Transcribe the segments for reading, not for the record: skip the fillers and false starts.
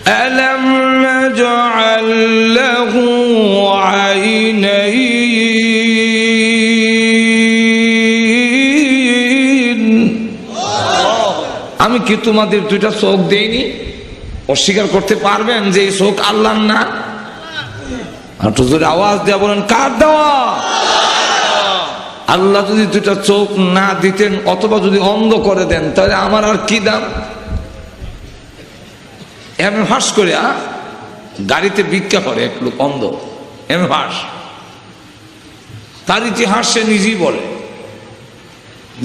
ألم نجعل له عينين আমি কি তোমাদের দুইটা চোখ দেইনি? অস্বীকার করতে পারবেন যে এই চোখ আল্লাহর না? একটু জোরে আওয়াজ দেয়া বলেন, কার দেওয়া? আল্লাহ যদি দুইটা চোখ না দিতেন অথবা যদি অন্ধ করে দেন তাহলে আমার আর কি দাম? এমএ ফাঁস করে গাড়িতে ভিক্ষা করে এক লোক অন্ধ, এমএ ফাঁস। তার ইতিহাস সে নিজেই বলে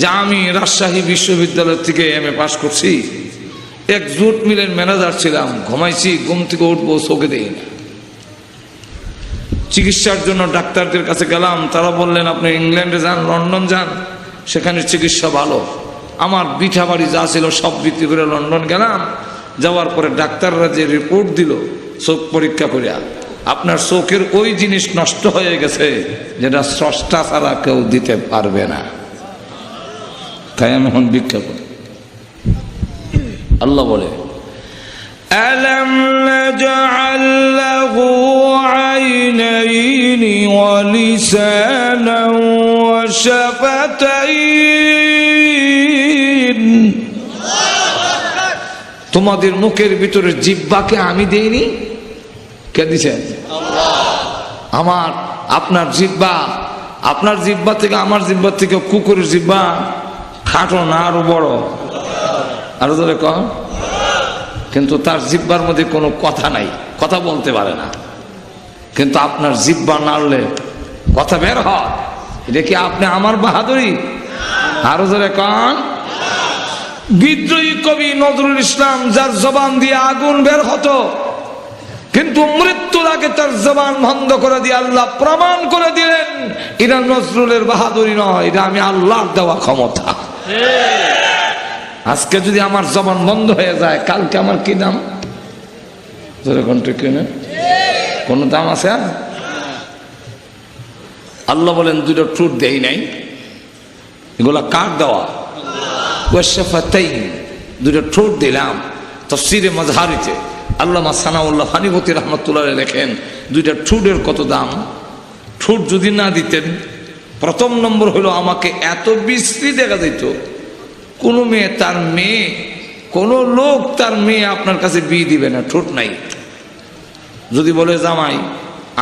যে আমি রাজশাহী বিশ্ববিদ্যালয় থেকে এমএ পাস করছি, এক জুট মিলের ম্যানেজার ছিলাম, ঘুমাইছি, ঘুম থেকে উঠবো, চোখে দেই না। চিকিৎসার জন্য ডাক্তারদের কাছে গেলাম, তারা বললেন আপনি ইংল্যান্ডে যান, লন্ডন যান, সেখানে চিকিৎসা ভালো। আমার বিঠা বাড়ি যা ছিল সব বিক্রি করে লন্ডন গেলাম। যাওয়ার পরে ডাক্তাররা যে রিপোর্ট দিল চোখ পরীক্ষা করিয়া, আপনার চোখের ওই জিনিস নষ্ট হয়ে গেছে যেটা স্রষ্টা ছাড়া কেউ দিতে পারবে না। তাই আমি এখন ভিক্ষা করি। আল্লাহ বলে ألم نجعل له عينين ولسانا وشفتين তোমাদের মুখের ভিতরে জিহ্বাকে আমি দেইনি? কে দিছেন? আমার আপনার জিহ্বা, আপনার জিহ্বা থেকে আমার জিহ্বা থেকে কুকুরের জিহ্বা খাটো না আরো বড়? আরো ধরে কম। কিন্তু তার জিহ্বার মধ্যে কোনো কথা নাই, কথা বলতে পারে না। কিন্তু আপনার জিহ্বা নাড়লে কথা বের হয়। এটা কি আপনি আমার বাহাদুরি? আরো ধরে কন। বিদ্রোহী কবি নজরুল ইসলাম, যার জবান দিয়ে আগুন বের হতো, কিন্তু মৃত্যুর আগে তার জবান বন্ধ করে দিয়ে আল্লাহ প্রমাণ করে দিলেন এটা নজরুলের বাহাদুরি নয়, এটা আমি আল্লাহর দেওয়া ক্ষমতা। আজকে যদি আমার জবান বন্ধ হয়ে যায়, কালকে আমার কি দাম? কোন দাম আছে? আল্লাহ বলেন দুটো ট্রুথ দেই নাই, এগুলা কার দেওয়া? দুটো ঠোঁট দিলাম। তাফসীরে মাজহারিতে আল্লামা সানাউল্লাহ ফানিপতি রহমতুল্লাহ লেখেন দুইটা ঠোঁটের কত দাম। ঠোঁট যদি না দিতেন, প্রথম নম্বর হলো আমাকে এত বিশ্রী দেখা যেত, কোনো মেয়ে তার মেয়ে, কোনো লোক তার মেয়ে আপনার কাছে বিয়ে দিবে না, ঠোঁট নাই। যদি বলে জামাই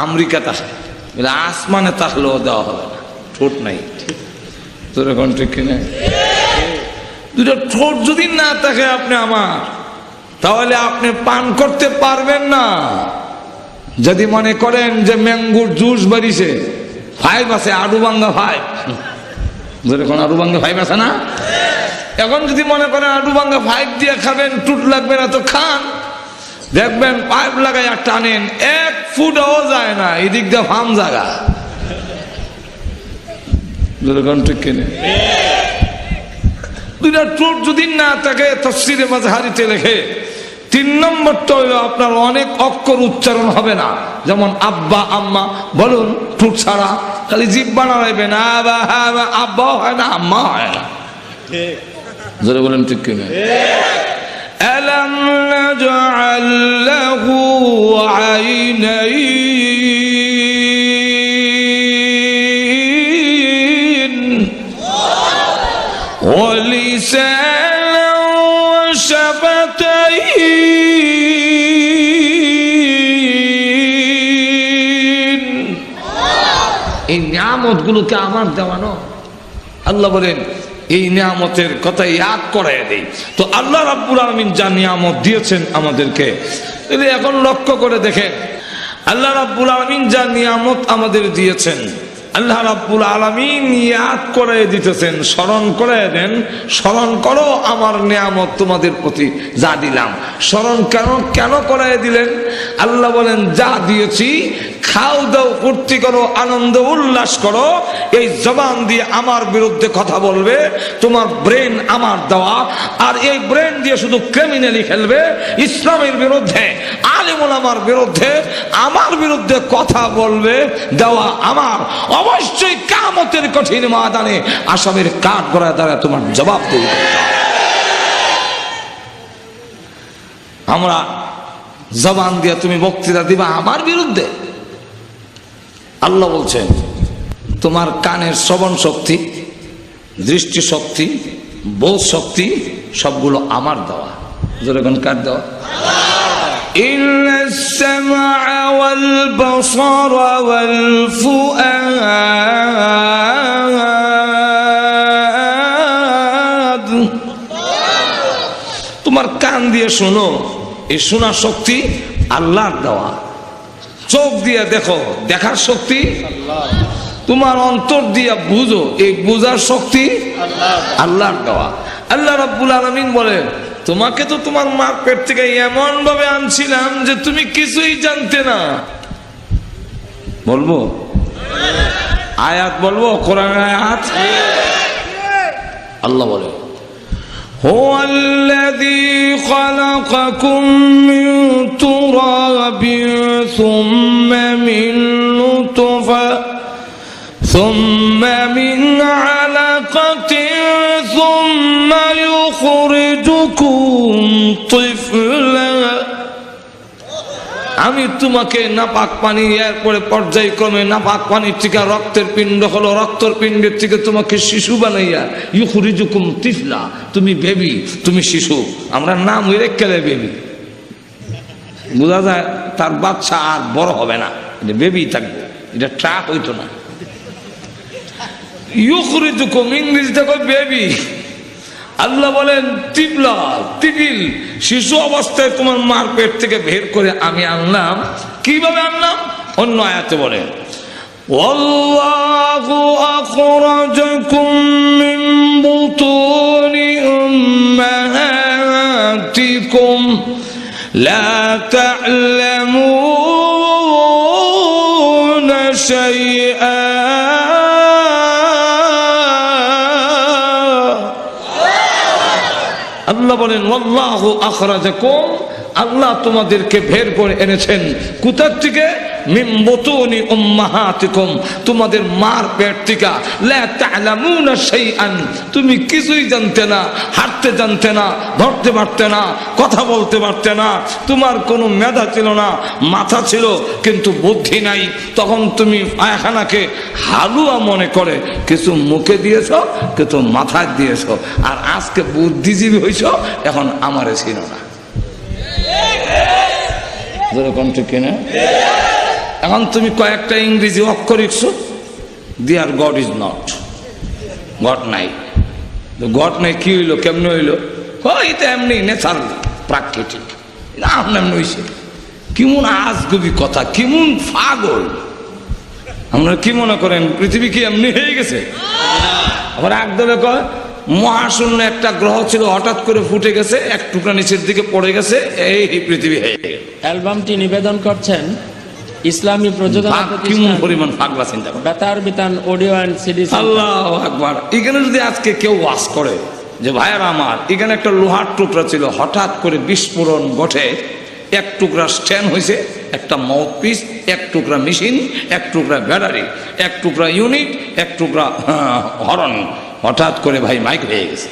আমেরিকা থাকে, আসমানে তাহলেও দেওয়া হবে না, ঠোঁট নাই। তোর এখন ঠিক কিনা? দুটো ঠোঁট যদি না থাকে আপনি আমার, তাহলে আপনি পান করতে পারবেন না। যদি মনে করেন যে ম্যাঙ্গুর জুস বাড়িছে, 5 আছে, আডুবাঙ্গা 5, যেরকম আডুবাঙ্গা 5 আছে না, এখন যদি মনে করেন আডুবাঙ্গা 5 দিয়ে খাবেন, টুট লাগবে না তো খান। দেখবেন পাইপ লাগাই আর টানেন, 1 ফুটও যায় না, এদিক দিয়ে ফার্ম জায়গা। যেরকম ঠিক কিনে দুইটা ঠোঁট যদি না থাকে, তাফসীরে মাজহারিতে লেখে 3 নম্বরটা হলো আপনার অনেক অক্ষর উচ্চারণ হবে না। যেমন আব্বা আম্মা বলুন ঠোঁট ছাড়া, খালি জিহ্বা নাড়াইবেন, আব্বা হয় না, আম্মা হয় না। জোরে বলেন ঠিক কিনা? আলাম নাজআল লাহু আইনাইন ولسانا وشفتين এই নিয়ামতগুলোকে আমার দেওয়ানো। আল্লাহ বলেন এই নিয়ামতের কথা ইয়াদ করায় দেই। তো আল্লাহ রাব্বুল আলামিন যা নিয়ামত দিয়েছেন আমাদেরকে, এখন লক্ষ্য করে দেখেন আল্লাহ রাব্বুল আলামিন যা নিয়ামত আমাদের দিয়েছেন, আল্লাহ রাব্বুল আলামিন ইয়াদ করে দিতেছেন, স্মরণ করে দেন, স্মরণ করো আমার নিয়ামত তোমাদের প্রতি যা দিলাম। স্মরণ কেন করে দিলেন? আল্লাহ বলেন যা দিয়েছি খাও দাও ফুর্তি করো আনন্দ উল্লাস করো। এই জবান দিয়ে আমার বিরুদ্ধে কথা বলবে, তোমার ব্রেন আমার দেওয়া, আর এই ব্রেন দিয়ে শুধু ক্রিমিনালি খেলবে, ইসলামের বিরুদ্ধে আলেম ওলামার বিরুদ্ধে আমার বিরুদ্ধে কথা বলবে, দেওয়া আমার। অবশ্যই কিয়ামতের কঠিন ময়দানে আসামির কাঠ গড়ায় দাঁড়ায় তোমার জবাব দেবে। আমরা জবান দিয়া তুমি বক্তৃতা দিবা আমার বিরুদ্ধে? আল্লাহ বলছেন তোমার কানের শ্রবণ শক্তি, দৃষ্টি শক্তি, বোধ শক্তি সবগুলো আমার দেওয়া। যেরকম কার দেওয়া? ইল্লা সামআ ওয়াল বাসার ওয়াল ফুআদ। তোমার কান দিয়ে শোনো, এই শোনার শক্তি আল্লাহর দেওয়া। চোখ দিয়ে দেখো, দেখার শক্তি আল্লাহ। তোমার অন্তর দিয়ে বুঝো, এই বুঝার শক্তি আল্লাহর দেওয়া। আল্লাহ রাব্বুল আলামিন বলেন তোমাকে তো তোমার মার পেট থেকে এমন ভাবে আনছিলাম যে তুমি কিছুই জানতে না। বলবো আয়াত, বলবো কোরআন আয়াত। আল্লাহ বলে هو الذي خلقكم من تراب ثم من نطفة ثم من علقة ثم يخرجكم طفلا। আমি তোমাকে নাপাক পানি, এরপরে পর্যায়ক্রমে নাপাক পানির থেকে রক্তের পিণ্ড হলো, রক্তের পিণ্ডের থেকে তোমাকে শিশু বানাইয়া ইউখরিজুকুম তিফলা, তুমি বেবি, তুমি শিশু। আমরা নাম হয়ে রেখে বেবি, বোঝা যায় তার বাচ্চা আর বড় হবে না, এটা বেবি থাকবে, এটা ট্রাক হইতো না। ইউখরিজুকুম ইংরেজিতে কয় বেবি। আল্লাহ বলেন তিবলা, তিবিল, শিশু অবস্থায় তোমার মার পেট থেকে বের করে আমি আনলাম। কিভাবে আনলাম? অন্য আয়াতে বলেন ওয়াল্লাহু আখরাজাকুম মিন বুতুনি উম্মাহাতিকুম লা তা'লামুনা শাইআ। আল্লাহ বলেন ওয়াল্লাহু আখরাজাকুম, আল্লাহ তোমাদেরকে বের করে এনেছেন কোথা থেকে? মিন বুতুনি উম্মাহাতিকুম, তোমাদের মার পেট থেকে। লা তা'লামুনা শাইআন, তুমি কিছুই জানতে না, হাঁটতে জানতে না, ধরতে পারতে না, কথা বলতে পারতে না, তোমার কোনো মেধা ছিল না, মাথা ছিল কিন্তু বুদ্ধি নাই। তখন তুমি পায়খানাকে হালুয়া মনে করে কিছু মুখে দিয়েছ, কিছু মাথায় দিয়েছ, আর আজকে বুদ্ধিজীবী হইছ, এখন আমারে ছিল না। কিনা এখন তুমি কয়েকটা ইংরেজি অক্ষর লিখছো, দিয়ার গড ইজ নট, গড নাই। গড নাই কি হইলো, কেমনে হইলো? এটা এমনি ন্যাচারাল, প্রাকৃতিক। না এমনি হয়েছে। কেমন আজগুবি কথা, কেমন পাগল। আপনারা কি মনে করেন পৃথিবী কি এমনি হয়ে গেছে? আবার একদলে কয় মহাশূন্য একটা গ্রহ ছিল, হঠাৎ করে ফুটে গেছে, এক টুকরা নিচের দিকে পড়ে গেছে, এই পৃথিবী হয়ে গেল। অ্যালবামটি নিবেদন করছেন ইসলামী প্রযোজনা প্রতিষ্ঠান পরিমাণ পাগলা চিন্তা করে বেতার বিতান অডিও অ্যান্ড সিডি। আল্লাহু আকবার। এখানে যদি আজকে কেউ ওয়াজ করে যে ভাইয়ারা আমার, এখানে একটা লোহার টুকরা ছিল, হঠাৎ করে বিস্ফোরণ ঘটে, এক টুকরা স্ট্যান্ড হয়েছে, একটা মাউথ পিস, এক টুকরা মেশিন, এক টুকরা ব্যাটারি, এক টুকরা ইউনিট, এক টুকরা হরন, হঠাৎ করে ভাই মাইক হয়ে গেছে।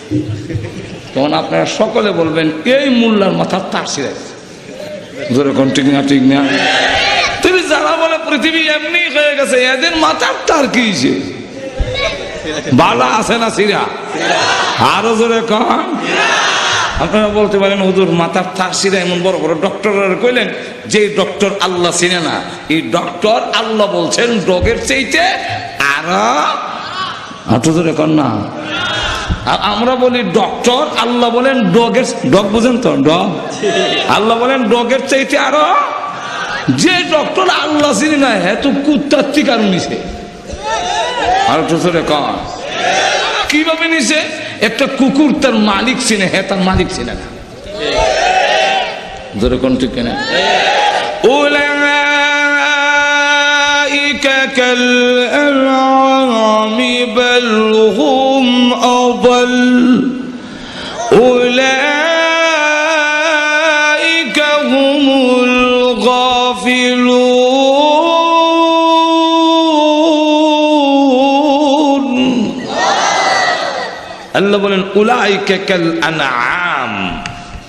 তখন আপনারা সকলে বলবেন এই মোল্লার মাথার তার ছিঁড়ে গেছে। ঠিক না? ঠিক না? তুমি যারা বলে পৃথিবী এমনি হয়ে গেছে, এদের মাথার তার কি হয়েছে? বালা আছে না ছিঁড়া? আরো জোরে কন। আপনারা বলতে পারেন হুজুর মাথার তার ছিঁড়া এমন বড় বড় ডক্টর কইলেন, যে ডক্টর আল্লাহ চিনে না, এই ডক্টর আল্লাহ বলছেন ডগের চাইতে আরো না। আমরা বলি ডক্টর, আল্লাহ বলেন ডগের, ডগ বুঝেন তো? ডগ আল্লাহ বলেন ডগের চাইতে আরো। যে ডক্টর আল্লাহ চিনি না, হ্যাঁ তো কুত্তার থেকে আরো নিছে। আর কন কিভাবে নিছে? একটা কুকুর তার মালিক চিনে, হ্যাঁ তার মালিক চিনে না। ধরে কোন ঠিক কিনা? كالأنعام بل هم أضل أولئك هم الغافلون। আল্লাহ বলেন উলাইকা কাল আনআম,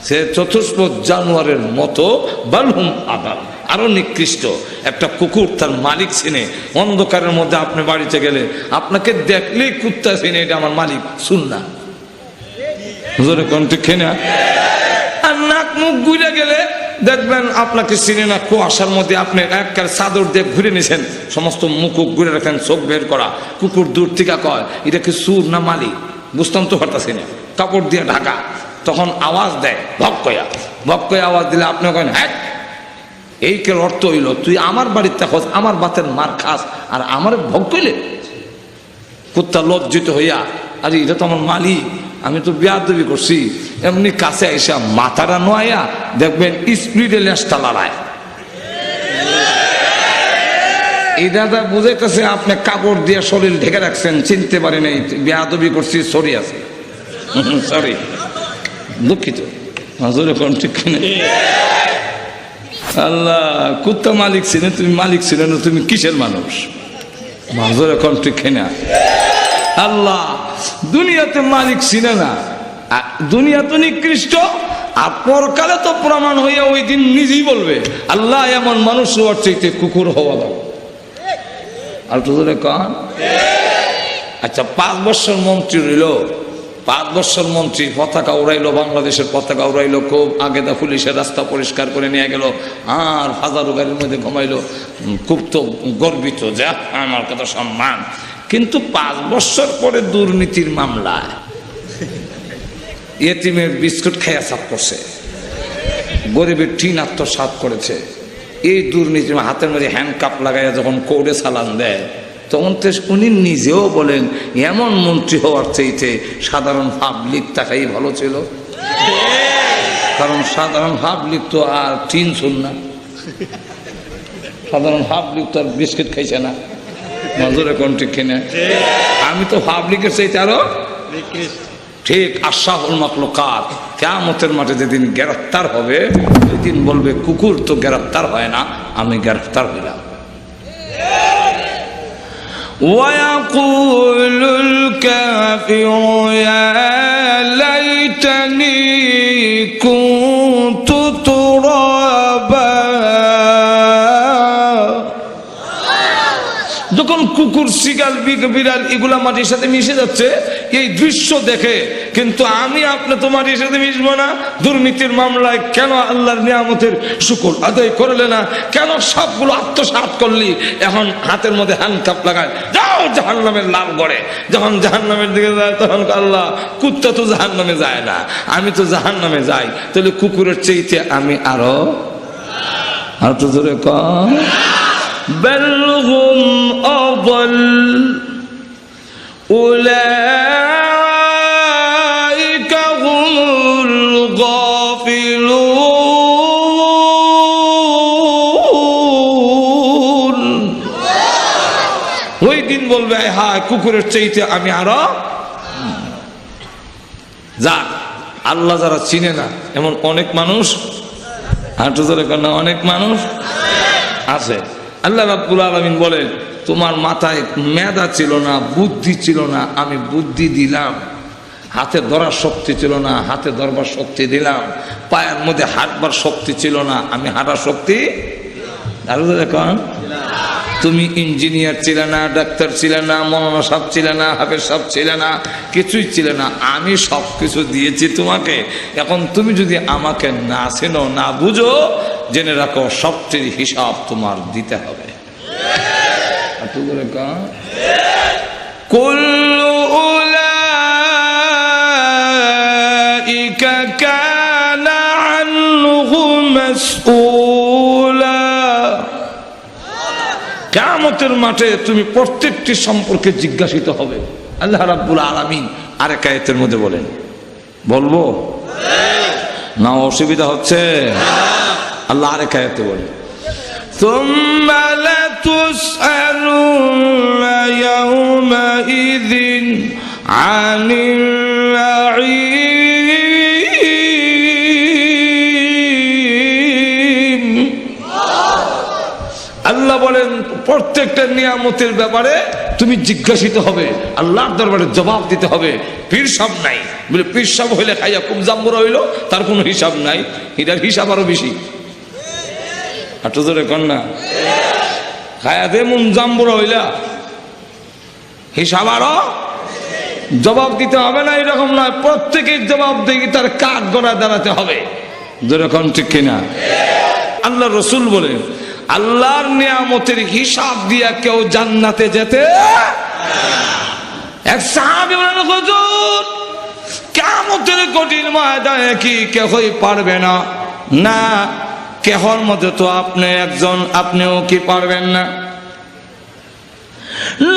সে চতুষ্পদ জানোয়ারের মতো বালহুম আদাল, আরো নিকৃষ্ট। একটা কুকুর তার মালিক চিনে। অন্ধকারের মধ্যে আপনি বাড়িতে গেলে আপনাকে দেখলেই কুত্তা চিনে এটা আমার মালিক, শুন না হুজুরে কোন ঠিক না? আর নাক মুখ ঘুরে গেলে দেখবেন আপনাকে চিনে না। কুয়াশার মধ্যে আপনি একবার চাদর দিয়ে ঘুরে নিছেন, সমস্ত মুখ ঘুরে রাখেন, চোখ বের করা। কুকুর দূর থেকে কয় এটা কি সুর না মালিক, বুঝতাম তো পারতাছি না। কাপড় দিয়ে ঢাকা, তখন আওয়াজ দেয় ভক্কয়া। ভক্কয়া আওয়াজ দিলে আপনি কেন হ্যাঁ, এই কে অর্থ হইল তুই আমার বাড়িতে খোঁজ, আমার বাতের মার খাস আর আমার ভোগ কইলে। কুত্তা লজ্জিত হইয়া, আরে এটা তো আমার মালিক, আমি তো বেয়াদবি করছি। এমনি কাছে এসে মাথাটা নোয়া দেখবেন স্পিডে লেজটা লড়ায়। এটা বুঝাইতেছে আপনি কাপড় দিয়ে শরীর ঢেকে রাখছেন, চিনতে পারি নাই, বেয়াদবি করছি, সরি আছে, সরি, দুঃখিত। ঠিক কিনা? আল্লাহ, কুত্তা মালিক ছিল, তুমি মালিক ছিল না, তুমি কিসের মানুষ? মাজুর এখন ঠিক কিনা? আল্লাহ দুনিয়াতে মালিক ছিল না, দুনিয়া তো নিকৃষ্ট, আর পরকালে তো প্রমাণ হইয়া ওই দিন নিজেই বলবে আল্লাহ এমন মানুষ হওয়ার চাইতে কুকুর হওয়া ভালো। আর তো কন আচ্ছা, 5 বছর মন্ত্রী রইল, 5 বছর মন্ত্রী পতাকা উড়াইলো, বাংলাদেশের পতাকা উড়াইলো, খুব আগে দা পুলিশের রাস্তা পরিষ্কার করে নিয়ে গেল, আর হাজারো গাড়ির মধ্যে ঘুমাইলো, খুব তো গর্বিত যে আমার কত সম্মান। কিন্তু 5 বছর পরে দুর্নীতির মামলায় এতিমের বিস্কুট খাইয়া সাফ করছে, গরিবের টিন আত্মসাৎ করেছে। এই দুর্নীতি হাতের মধ্যে হ্যান্ডকাপ লাগাইয়া যখন কোর্টে চালান দেয়, তখন তো উনি নিজেও বলেন এমন মন্ত্রী হওয়ার চাইতে সাধারণ পাবলিক টাকাই ভালো ছিল। কারণ সাধারণ পাবলিক তো আর টিন শুন না, সাধারণ পাবলিক তো আর বিস্কিট খাইছে না। মজুরে কোন ঠিক কিনে? আমি তো পাবলিকের চাইতে আরো ঠিক। আশরাফুল মাখলুকাত কিয়ামতের মাঠে যেদিন গ্রেফতার হবে, ওই দিন বলবে কুকুর তো গ্রেফতার হয় না, আমি গ্রেফতার হইলাম। ويقول الكافر يا ليتني كنت ترابا। যখন কুকুর, শিগাল, বিড়াল এগুলা মাটির সাথে মিশে যাচ্ছে এই দৃশ্য দেখে, কিন্তু আমি আপনি তো মাটির সাথে মিশবো না। দুর্নীতির মামলায় কেন আল্লাহর নিয়ামতের শুকর আদায় করলে না? কেন সবগুলো আত্মসাৎ করলি? এখন হাতের মধ্যে হ্যান্ডকাপ লাগায় যাও জাহান্নামের লাল গড়ে। যখন জাহান্নামের দিকে যায় তখন আল্লাহ, কুত্তা তো জাহান্নামে যায় না, আমি তো জাহান্নামে যাই, তাহলে কুকুরের চাইতে আমি আরো আর তো জোরে কম। بل هم أضل أولئك هم الغافلون। ওই দিন বলবে হ্যাঁ কুকুরের চাইতে আমি আরো। যাক, আল্লাহ যারা চিনে না এমন অনেক মানুষ, হাঁটু ধরে কেন অনেক মানুষ আছে। আল্লাহ রাব্বুল আলামিন বলেন তোমার মাথায় মেধা ছিল না, বুদ্ধি ছিল না, আমি বুদ্ধি দিলাম। হাতে ধরার শক্তি ছিল না, হাতে ধরবার শক্তি দিলাম। পায়ের মধ্যে হাঁটবার শক্তি ছিল না, আমি হাঁটার শক্তি। আরো দেখুন, তুমি ইঞ্জিনিয়ার ছিলে না, ডাক্তার ছিলে না, মৌলানা সাহেব ছিলে না, হাফেজ সাহেব ছিলে না, কিছুই ছিলে না, আমি সব কিছু দিয়েছি তোমাকে। এখন তুমি যদি আমাকে না চেনো, না বুঝো, জেনে রাখো সবটির হিসাব তোমার দিতে হবে। কুল্লু উলাইকা কানা আনহু মাসউলা। কিয়ামতের মাঠে তুমি প্রত্যেকটি সম্পর্কে জিজ্ঞাসিত হবে। আল্লাহ রাব্বুল আলামিন আরেক আয়াতের মধ্যে বলেন, বলবো না অসুবিধা হচ্ছে? আল্লাহ আরেক আয়াতে বলেন, সুম্মা লাতুসআলুনা ইয়াওমাইযিন আনিল নাঈম। আল্লাহ বলেন প্রত্যেকটা নিয়ামতের ব্যাপারে তুমি জিজ্ঞাসিত হবে, আল্লাহর দরবারে জবাব দিতে হবে। পীর সাহেব নাই বলে পীর সাহেব হইলে খাইয়া খুব জাম্বুরা হইলো, তার কোনো হিসাব নাই, এটার হিসাব আরো বেশি। একটু জোরে কর না, খায়া দে মন জাম্বুরা হইলা হিসাব আরো জবাব দিতে হবে না, এরকম নয়। প্রত্যেকের জবাব দিয়ে তার কাঠ গড়া দাঁড়াতে হবে। যেরকম ঠিক কিনা? আল্লাহ রসুল বলেন, আল্লাহর নিয়ামতের হিসাব দিয়া কেউ জান্নাতে যেতে। এক সাহাবী বলেন, হুজুর কিয়ামতের কঠিন ময়দানে কি কেউই পারবে না? না, কেহর মধ্যে তো আপনি একজন, আপনিও কি পারবেন না?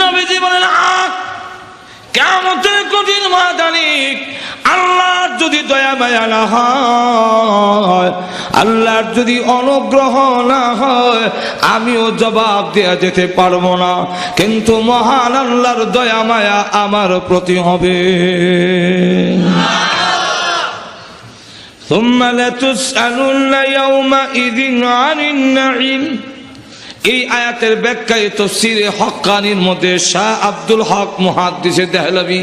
নবীজি বলেন, কিয়ামতের কঠিন ময়দানে আল্লাহর যদি দয়া মায়া না হয়, আল্লাহর যদি অনুগ্রহ না হয়, আমিও জবাব দেয়া যেতে পারবো না, কিন্তু মহান আল্লাহর দয়া মায়া আমার প্রতি হবে। ثم لتسألن يومئذ عن النعيم। এই আয়াতের ব্যাখ্যায় তাফসীরে হক্কানির মধ্যে শাহ আব্দুল হক মুহাদ্দিসে দেহলভী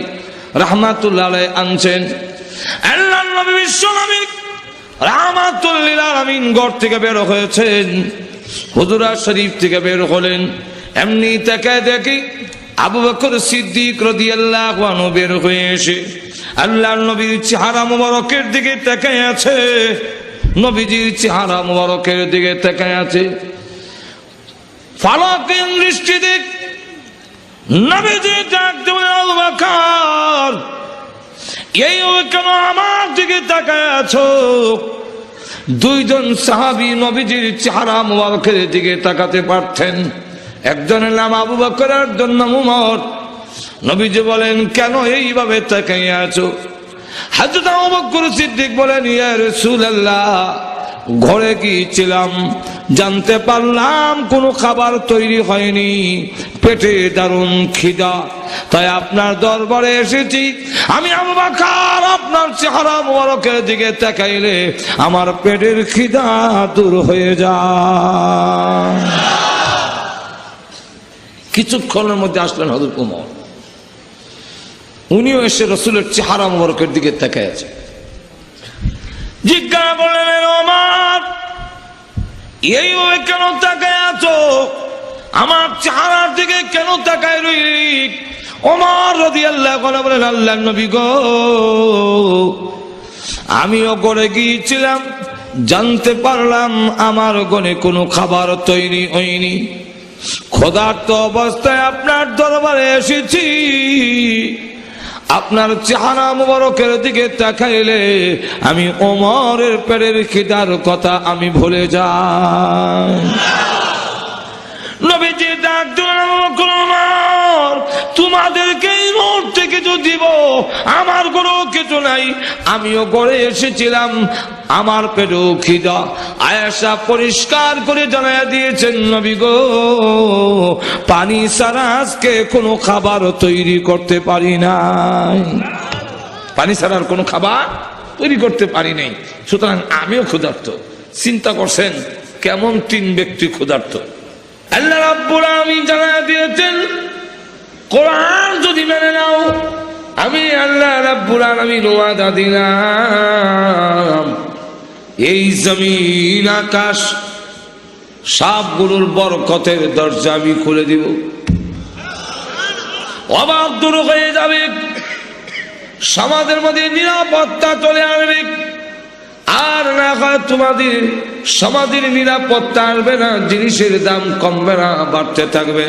রাহমাতুল্লাহ আলাইহি আনছেন, আল্লাহর নবী বিশ্বনবী রাহমাতুল লিল আলামিন ঘর থেকে বের হয়েছেন, হুজুরা শরীফ থেকে বের হলেন। এমনি তাকায় দেখি আবু বকর সিদ্দিক রাদিয়াল্লাহু আনহু বের হয়ে এসে আল্লাহর নবীর চেহারা মুবারকের দিকে তাকায় আছে। নবীজির চেহারা মুবারকের দিকে তাকায় আছে, ফালাকিন দৃষ্টি দিক। নবীজি ডাকতে বলেন, আবু বকর, এই কেন আমার দিকে তাকায় আছো? দুইজন সাহাবী নবীজির চেহারা মুবারকের দিকে তাকাতে পারতেন, একজনের নাম আবু বকর, একজনের নাম উমর। নবীজি বলেন, কেন এইভাবে তাকাইয়া আছো? হযরত আবু বকর সিদ্দিক বলেন, ইয়া রাসূলুল্লাহ, ঘরে গিয়েছিলাম, জানতে পারলাম কোনো খাবার তৈরি হয়নি, পেটে দারুণ খিদা, তাই আপনার দরবারে এসেছি। আমি আবু বকর আপনার চেহারা মুবারকের দিকে তাকাইলে আমার পেটের খিদা দূর হয়ে যায়। কিছুক্ষণের মধ্যে আসলেন হযরত ওমর, উনিও এসে রাসূলের চেহারা মুবারকের দিকে তাকায় আছে। জিজ্ঞাসা করলেন, ওমর, এই কেন তাকায় আছো? আমার চেহারার দিকে কেন তাকায় রইলি? ওমর রাদিয়াল্লাহু আনহু বলেন, আল্লাহর নবী গো, আমিও ঘরে গিয়েছিলাম, জানতে পারলাম আমার ঘরে কোনো খাবার তৈরি হয়নি, ক্ষুধার্ত অবস্থায় আপনার দরবারে এসেছি। আপনার চেহারা মুবারকের দিকে তাকাইলে আমি ওমরের পেটের খিদার কথা আমি ভুলে যাই। নবীজি ডাক দিলেন, ওমর, তোমাদেরকে এই মুহূর্তে কিছু দিব, আমার ঘরেও কিছু নাই, আমিও ঘরে এসেছিলাম, আমার পেটেও খিদা। আয়েশা পরিষ্কার করে জানাইয়া দিয়েছেন, নবী গো, পানি ছাড়া আজকে কোনো খাবার তৈরি করতে পারি নাই, পানি ছাড়া আর কোনো খাবার তৈরি করতে পারি নাই, সুতরাং আমিও ক্ষুধার্ত। চিন্তা করছেন কেমন তিন ব্যক্তি ক্ষুধার্ত? আল্লাহ রাব্বুল আলামিন জানাইয়া দিয়েছেন, কোরআন যদি মেনে নাও, আমি আল্লাহ রাব্বুল আলামিন ওয়াদা দিলাম, এই জমিন আকাশ সবগুলোর বরকতের দরজা আমি খুলে দিব, অভাব দূর হয়ে যাবে, সমাজের মধ্যে নিরাপত্তা চলে আসবে। আর না হয় তোমাদের সমাজের নিরাপত্তা আসবে না, জিনিসের দাম কমবে না, বাড়তে থাকবে,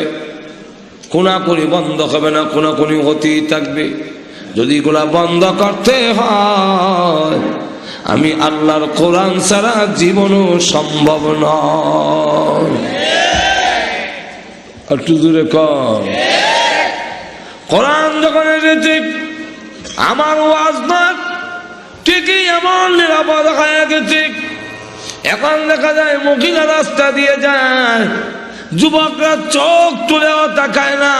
কোনাকুনি বন্ধ হবে না, কোনাকুনি হতেই থাকবে। যদি এগুলা বন্ধ করতে হয়, আমি আল্লাহর কোরআন ছাড়া জীবনও সম্ভব নয়। একটু দূরে কর। কোরআন যখন এসেছে, আমার ওয়াজ না ঠিকই এমন নিরাপদ হয়ে গেছে। এখন দেখা যায় মহিলা রাস্তা দিয়ে যায়, যুবকরা চোখ তুলেও তাকায় না।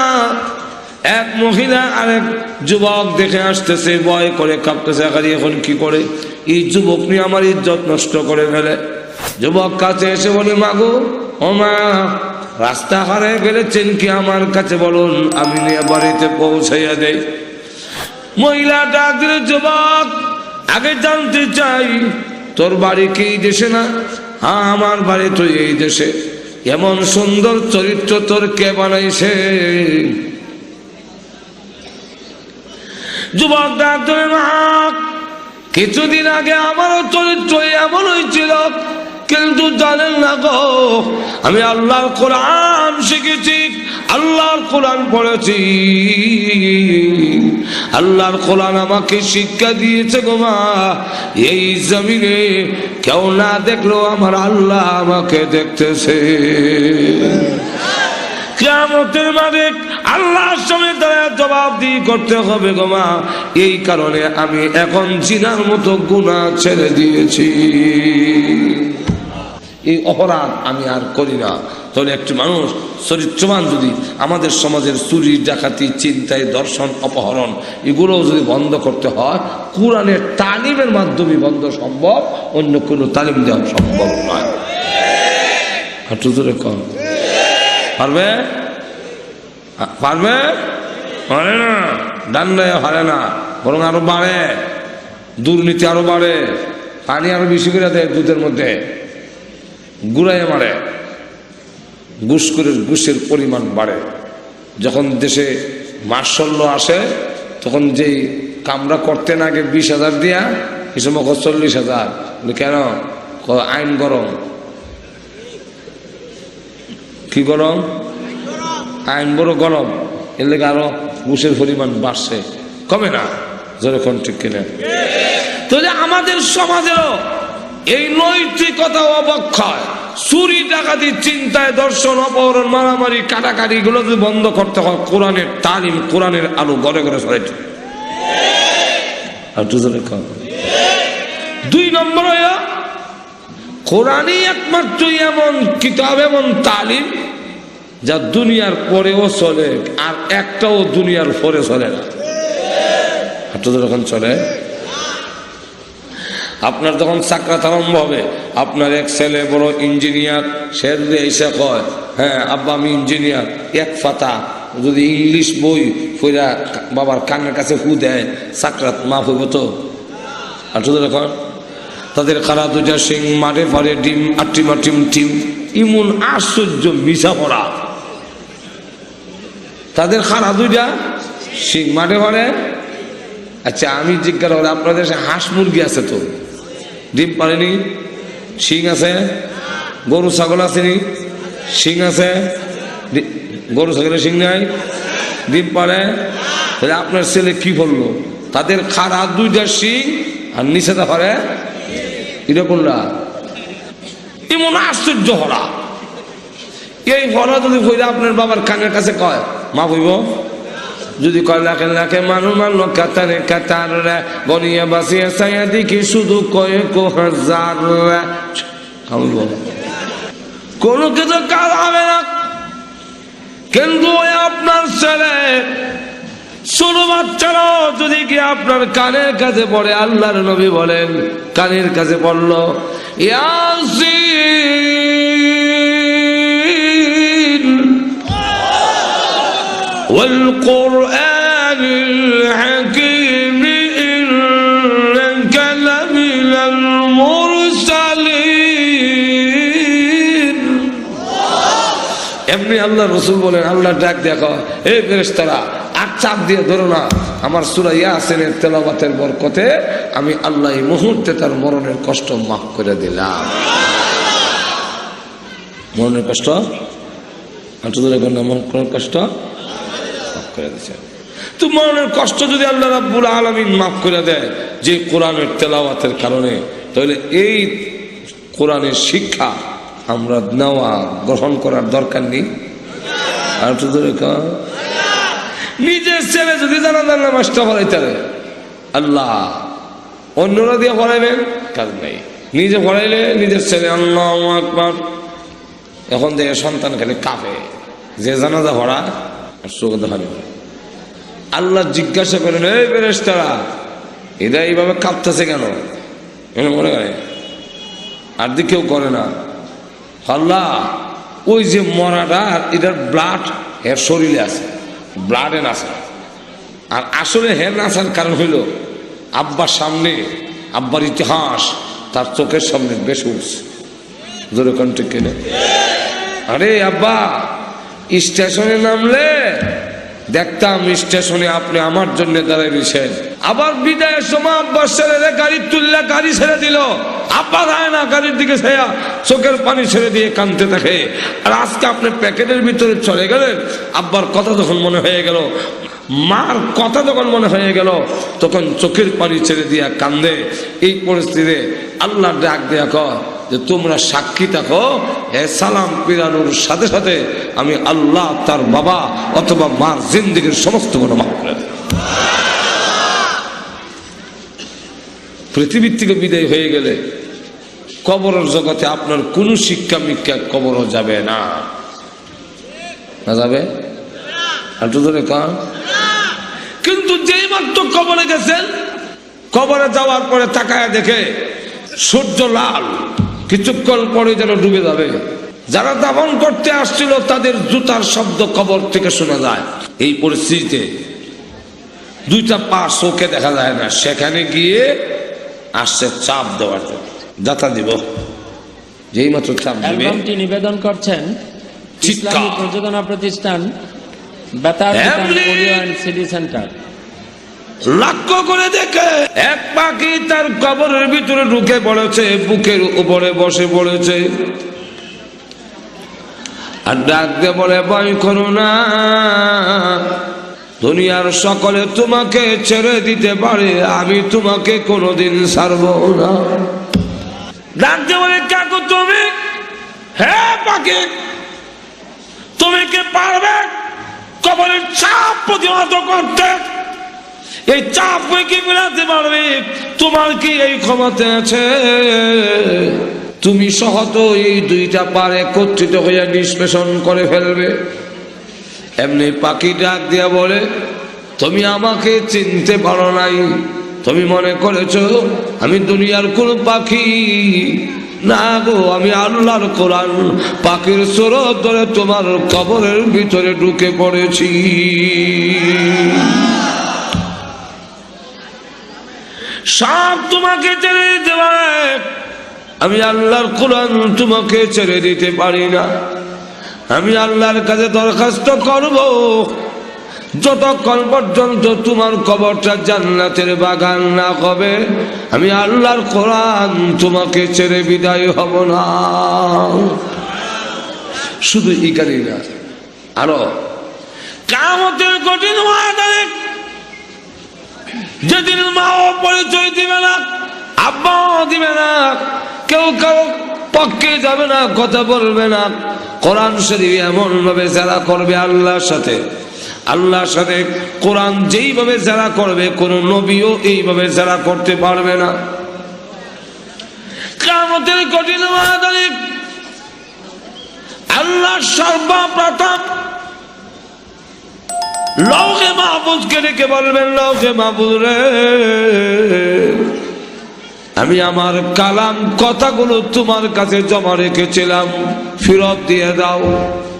এক মহিলা আরেক যুবক দেখে আসতেছে, ভয় করে কাঁপতেছে, এখন কি করে এই যুবক নিয়ে আমার ইজ্জত নষ্ট করে ফেলে। যুবক কাছে এসে বলে, মাগো, ও মা, রাস্তা হারিয়ে ফেলেছেন কি আমার কাছে বলুন, আমি নিয়ে বাড়িতে পৌঁছাইয়া দেই। মহিলা ডাক দিলে, যুবক আগে জানতে চাই তোর বাড়ি কি এই দেশে না? হ্যাঁ আমার বাড়ি তো এই দেশে। এমন সুন্দর চরিত্র তোর কে বানাইছে? যুবক ডাক দিলে, মা কিছুদিন আগে আমারও চরিত্র এমন হয়েছিল, কিন্তু জানেন না গো, আমি আল্লাহর কোরআন শিখেছি, আল্লাহর কোরআন পড়েছি, আল্লাহর কোরআন আমাকে শিক্ষা দিয়েছে গো মা, এই জমিনে কেউ না দেখলো আমার আল্লাহ আমাকে দেখতেছে। কিয়ামতের মাঠে আল্লাহর সামনে দাঁড়ায় জবাবদিহি করতে হবে গো মা, এই কারণে আমি এখন জিনার মতো গুনাহ ছেড়ে দিয়েছি, এই অপরাধ আমি আর করি না। তাহলে একটি মানুষ চরিত্রবান যদি আমাদের সমাজের চুরি ডাকাতি চিন্তায় দর্শন অপহরণ এগুলোও যদি বন্ধ করতে হয়, কোরআনের তালিমের মাধ্যমে বন্ধ সম্ভব, অন্য কোনো তালিম দেওয়া সম্ভব নয়। একটু জোরে কম পারবে? পারবে? পারে না, ডান্ডায় হারে না, বরং আরো বাড়ে, দুর্নীতি আরো বাড়ে, পানি আরো বেশি করে দেয় দুধের মধ্যে, গুড়াইয়ে মারে, ঘুষের পরিমাণ বাড়ে। যখন দেশে মার্শাল্য আসে তখন যেই কামরা করতেন আগে 20,000 দিয়া, এই সময় 40,000। কেন? আইন গরম। কি গরম? আইন বড় গরম, এর লেগে আরো ঘুষের পরিমাণ বাড়ছে, কমে না। যেরকম ঠিক কিনা? তাহলে আমাদের সমাজেরও এই নৈতিকতা অবক্ষয়, চুরি ডাকাতি চিন্তায় দর্শন অপহরণ মারামারি কাটাকাটি গুলো যদি বন্ধ করতে হয়, কোরআনের তালিম কোরআনের আলো ঘরে ঘরে ছড়াইতে। আর 2 নম্বর কোরআনই একমাত্র এমন কিতাব এমন তালিম যা দুনিয়ার পরেও চলে, আর একটাও দুনিয়ার পরে চলে না। যখন চলে, আপনার যখন চাকরাত আরম্ভ হবে, আপনার এক ছেলে বড় ইঞ্জিনিয়ার, সে যদি এসে কয়, হ্যাঁ আব্বা আমি ইঞ্জিনিয়ার, এক ফাতা যদি ইংলিশ বই পড়া বাবার কানের কাছে ফু দেয়, চাকরাত মাফ হইব তো? আর এখন তাদের খারা 2টা সিং মারে ফারে ডিম আটিমা টিম টিম, ইমন আশ্চর্য মিশা পড়া। তাদের খারা 2টা সিং মারে ফারে। আচ্ছা আমি জিজ্ঞাসা করি, আপনাদের হাঁস মুরগি আছে তো, ডিম পারেনি? শিং আছে? গরু ছাগল আসেনি? শিং আছে? গরু ছাগলের শিং নাই, ডিম পারে। তাহলে আপনার ছেলে কি বললো? তাদের খাড়া 2টা শিং আর নিচেটা পারে, এটা করলা এমন আশ্চর্য হরা। এই হরা যদি হইলে আপনার বাবার কানের কাছে কয়, মা হইব? যদি কয় লাখে লাখে মানুষ মানলো কাতারে কাতার গনিয়া বাসিয়া চাইয়া দেখি শুধু কয়েক হাজার, কোনো কিছু কাজ হবে না। কিন্তু আপনার ছেলে ছোট বাচ্চারাও যদি কি আপনার কানের কাছে পড়ে, আল্লাহর নবী বলেন কানের কাছে পড়লো ইয়াসিন والقرآن الحكيم إنك لمن المرسلين। এমনি আল্লাহ রসুল বলেন, আল্লাহ ডাক দেখো, এই ফেরেশতারা আর চাপ দিয়ে ধরো না, আমার সূরা ইয়াসিনের তেলাওয়াতের বরকতে আমি আল্লাহ এই মুহূর্তে তার মরণের কষ্ট মাফ করে দিলাম। মরণের কষ্ট মরণের কষ্ট করে দিচ্ছেন। তো মরণের কষ্ট যদি আল্লাহ রাব্বুল আলামিন মাফ করে দেয় যে কোরআনের তেলাওয়াতের কারণে, তাহলে এই কোরআনের শিক্ষা আমরা নেওয়া গ্রহণ করার দরকার নেই। আর নিজের ছেলে যদি জানাজার নামাজটা পড়াইতে আল্লাহ, অন্যরা দিয়ে পড়াইবেন কাজ নেই, নিজে পড়াইলে নিজের ছেলে আল্লাহু আকবার। এখন দেখে সন্তান খালি কাঁপে, যে জানাজা পড়া আর চোখে হারি। আল্লাহ জিজ্ঞাসা করেন, এই ফেরেশতারা এরা এইভাবে কাঁপতেছে কেন? মনে করে আর দি কেউ করে না। আল্লাহ ওই যে মরাটা এটার ব্লাড এর শরীরে আছে, ব্লাডে নাচা। আর আসলে হের নাচার কারণ হইল আব্বার সামনে, আব্বার ইতিহাস তার চোখের সামনে বেশি উঠছে। জোরে কণ্ঠে কেনে, আরে আব্বা স্টেশনে নামলে দেখতাম স্টেশনে আপনি আমার জন্য দাঁড়াই দিয়েছেন। আবার বিদায়ের সময় আব্বার ছেড়ে গাড়ি তুললে গাড়ি ছেড়ে দিল, আব্বা যায় না গাড়ির দিকে ছেয়া চোখের পানি ছেড়ে দিয়ে কাঁদতে থাকে। আর আজকে আপনি প্যাকেটের ভিতরে চলে গেলেন, আব্বার কথা যখন মনে হয়ে গেল, মার কথা যখন মনে হয়ে গেল, তখন চোখের পানি ছেড়ে দিয়া কান্দে। এই পরিস্থিতিতে আল্লাহ ডাক দেয়া কর যে তোমরা সাক্ষী থাকো, এ সালাম পিরানোর সাথে সাথে আমি আল্লাহ তার বাবা অথবা মার জিন্দেগীর সমস্ত গুনাহ মাফ করে দেব। পৃথিবীর থেকে বিদায় হয়ে গেলে কবরের জগতে আপনার কোনো শিক্ষা মিক্ষা কবরও যাবে না, না যাবে? আর তো ধরে কান। কিন্তু যেই মাত্র কবরে গেছেন, কবরে যাওয়ার পরে তাকায় দেখে সূর্য লাল, কিছুক্ষণ পরে যেন ডুবে যাবে। যারা দাফন করতে আসছিল তাদের জুতার শব্দ কবর থেকে শোনা যায়। এই পরিস্থিতিতে দুইটা পা চোখে দেখা যায় না, সেখানে গিয়ে আসছে চাপ দেওয়ার জন্য, যাতা দিব। যেই মাত্র চাপ দিবে, অ্যালবামটি নিবেদন করছেন ইসলামী প্রযোজনা প্রতিষ্ঠান বেতার অডিও অ্যান্ড সিডি সেন্টার। লক্ষ্য করে দেখে এক পাখি তার কবরের ভিতরে ঢুকে পড়েছে, বুকের উপরে বসে পড়েছে। আর ডাক দিয়ে বলে, ভয় করো না, দুনিয়ার সকলে তোমাকে ছেড়ে দিতে পারে, আমি তোমাকে কোনোদিন ছাড়ব না। ডাক দিয়ে বলে, কাকু তুমি, হ্যাঁ পাখি, তুমি কি পারবে কবরের চাপ প্রতিহত করতে? এই চাপ কি মেলাতে পারবে? তোমার কি এই ক্ষমতা আছে? তুমি সহত এই দুইটা পার একত্রিত হইয়া নিষ্পেষণ করে ফেলবে। এমনি পাখি ডাক দিয়া বলে, তুমি আমাকে চিনতে পারো নাই, তুমি মনে করেছো আমি দুনিয়ার কোন পাখি? না গো, আমি আল্লাহর কোরআন পাখির সুরত ধরে তোমার কবরের ভিতরে ঢুকে পড়েছি। সব তোমাকে ছেড়ে দিতে পারে, আমি আল্লাহর কোরআন তোমাকে ছেড়ে দিতে পারি না। আমি আল্লাহর কাছে দরখাস্ত করব, যতক্ষণ পর্যন্ত তোমার কবরটা জান্নাতের বাগান না হবে, আমি আল্লাহর কোরআন তোমাকে ছেড়ে বিদায় হব না। শুধু ইকারি না, আরো কিয়ামতের কঠিন ময়দানে যেদিন মাও পরিচয় দিবে না, আব্বাও দিবে না, কেউ কেউ পক্ষে যাবে না, কথা বলবে না। কোরআন শরীফ এমন ভাবে যারা করবে আল্লাহর সাথে, আল্লাহর সাথে কোরআন যেইভাবে যারা করবে, কোন নবীও এইভাবে যারা করতে পারবে না। কিয়ামতের কঠিন ময়দানে আল্লাহ সর্বপ্রথম লৌহে মাহফুজকে ডেকে বলবেন, লৌহে মাহফুজ রে, আমি আমার কালাম কথাগুলো তোমার কাছে জমা রেখেছিলাম, ফেরত দিয়ে দাও।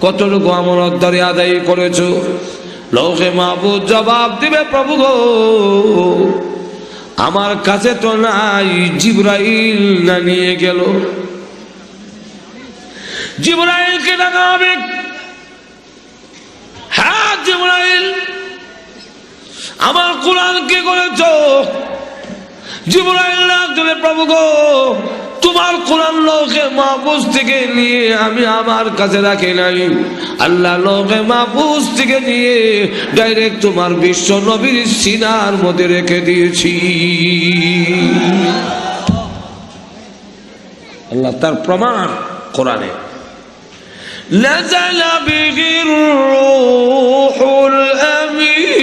কতটুকু আমানতদারি আদায় করেছো? লৌহে মাহফুজ জবাব দিবে, প্রভু গো, আমার কাছে তো নাই, জিবরাইল না নিয়ে গেল। জিবরাইলকে ডাকা হবে, হ্যাঁ জিবরাইল, আমার কোরআন কি করেছো? জিবরাইল ডাকবে, প্রভু গো, তোমার কোরআন লৌহে মাহফুজ থেকে নিয়ে আমি আমার কাছে রাখি নাই, আল্লাহ লৌহে মাহফুজ থেকে নিয়ে ডাইরেক্ট তোমার বিশ্ব নবীর সিনার মধ্যে রেখে দিয়েছি। আল্লাহ তার প্রমাণ কোরআনে, নাযালা বিহির রূহুল আমিন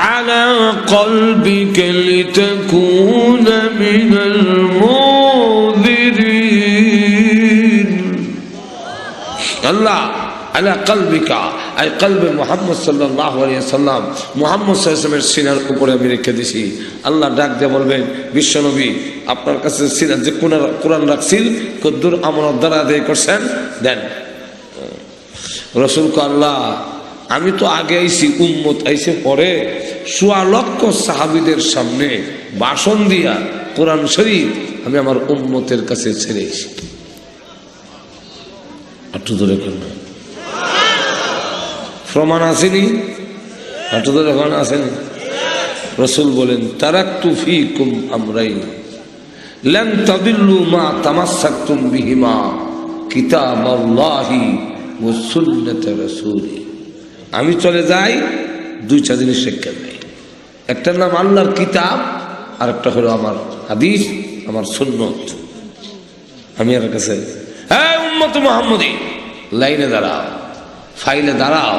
আলা কলবিকা লিতাকুনা মিনাল মুনযিরিন। আল্লাহ আলা কলবিকা, আই কলবে মুহাম্মদ সাল্লাল্লাহু আলাইহি ওয়াসাল্লাম, মুহাম্মদ সাল্লাল্লাহু আলাইহি ওয়াসাল্লামের সিনার উপরে আমি রেখে দিছি। আল্লাহ ডাক দিয়ে বলবেন, বিশ্বনবী আপনার কাছে ছিলেন যে কোরআন রাখছিল কদ্দুর আমানত দ্বারা আদায় করছেন দেন। রসুল আল্লাহ আমি তো আগে আইছি, উম্মত আইসে পরে। ১৬ লক্ষ সাহাবীদের সামনে ভাষণ দিয়া কোরআন শরীফ আমি আমার উম্মতের কাছে ছেড়ে এসি। একটু ধরে প্রমাণ আসেনি, একটু ধরে আসেনি। রসুল বলেন তারাকতু ফীকুম আমরাইন লান তাদিল্লু মা তামাসসাকতুম বিহিমা কিতাবাল্লাহি ওয়া সুন্নাত রাসূলি। আমি চলে যাই, 2টা জিনিস শিক্ষা দেয়। একটার নাম আল্লাহর কিতাব, আর একটা হলো আমার হাদিস, আমার সুন্নত। আমি আর কাছে হ্যাঁ উম্মত মুহাম্মদী লাইনে দাঁড়াও, ফাইলে দাঁড়াও,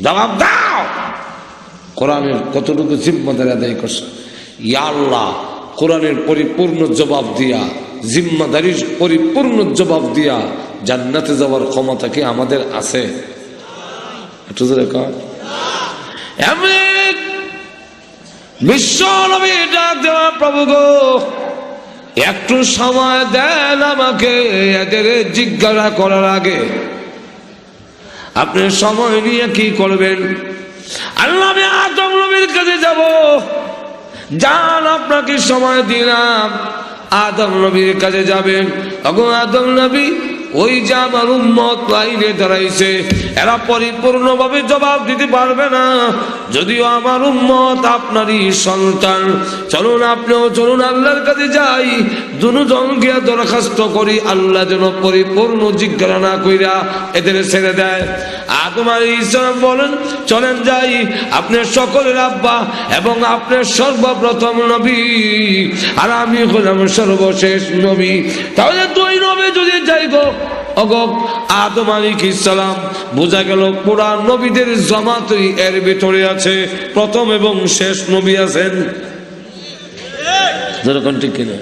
জবাব দাও। কোরআনের কতটুকু জিম্মাদারি আদায় করছে? ইয়া আল্লাহ, কোরআনের পরিপূর্ণ জবাব দিয়া, জিম্মাদারির পরিপূর্ণ জবাব দিয়া জান্নাতে যাওয়ার ক্ষমতা কি আমাদের আছে? একটু ধরে কর। বিশ্ব নবী ডাক দেওয়া, প্রভু গো একটু সময় দেন আমাকে এদের জিজ্ঞাসা করার আগে। আপনি সময় নিয়ে কি করবেন? আল্লাহ আমি আদম নবীর কাছে যাব। যান, আপনাকে সময় দিলাম, আদম নবীর কাছে যাবেন। তখন আদম নবী ওই যে আমার উম্মত লাইনে দাঁড়াইছে, এরা পরিপূর্ণভাবে জবাব দিতে পারবে না, যদিও আমার উম্মত আপনারই সন্তান। চলুন আপনিও চলুন, আল্লাহর কাছে যাই, দুজনকে দরখাস্ত করি আল্লাহ যেন পরিপূর্ণ জিজ্ঞাসা না কইরা এদের ছেড়ে দেয়। আদম আলাইহিস সালাম বলেন চলেন যাই, আপনার সকলের আব্বা এবং আপনার সর্বপ্রথম নবী, আর আমি হলাম সর্বশেষ নবী। তাহলে 2 নবী যদি যাই গো আদম আলাইহিস সালাম, বোঝা গেল পুরা নবীদের জামাতই এর ভিতরে আছে, প্রথম এবং শেষ নবী আছেন। যেরকম ঠিক কিনা?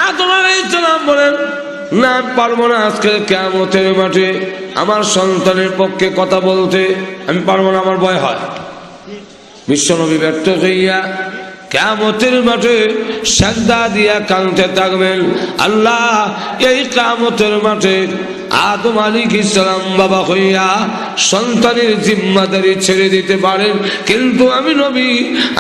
আদম আলাইহিস সালাম বলেন না, পারবো না আজকে কিয়ামতের মাঠে আমার সন্তানের পক্ষে কথা বলতে, আমি পারবো না, আমার ভয় হয়। বিশ্বনবী ব্যর্থ হইয়া কিয়ামতের মাঠে সাজদা দিয়া কাঁদতে থাকবেন। আল্লাহ এই কিয়ামতের মাঠে আদম আলাইহিস সালাম বাবা হইয়া সন্তানের জিম্মাদারি ছেড়ে দিতে পারেন, কিন্তু আমি নবী,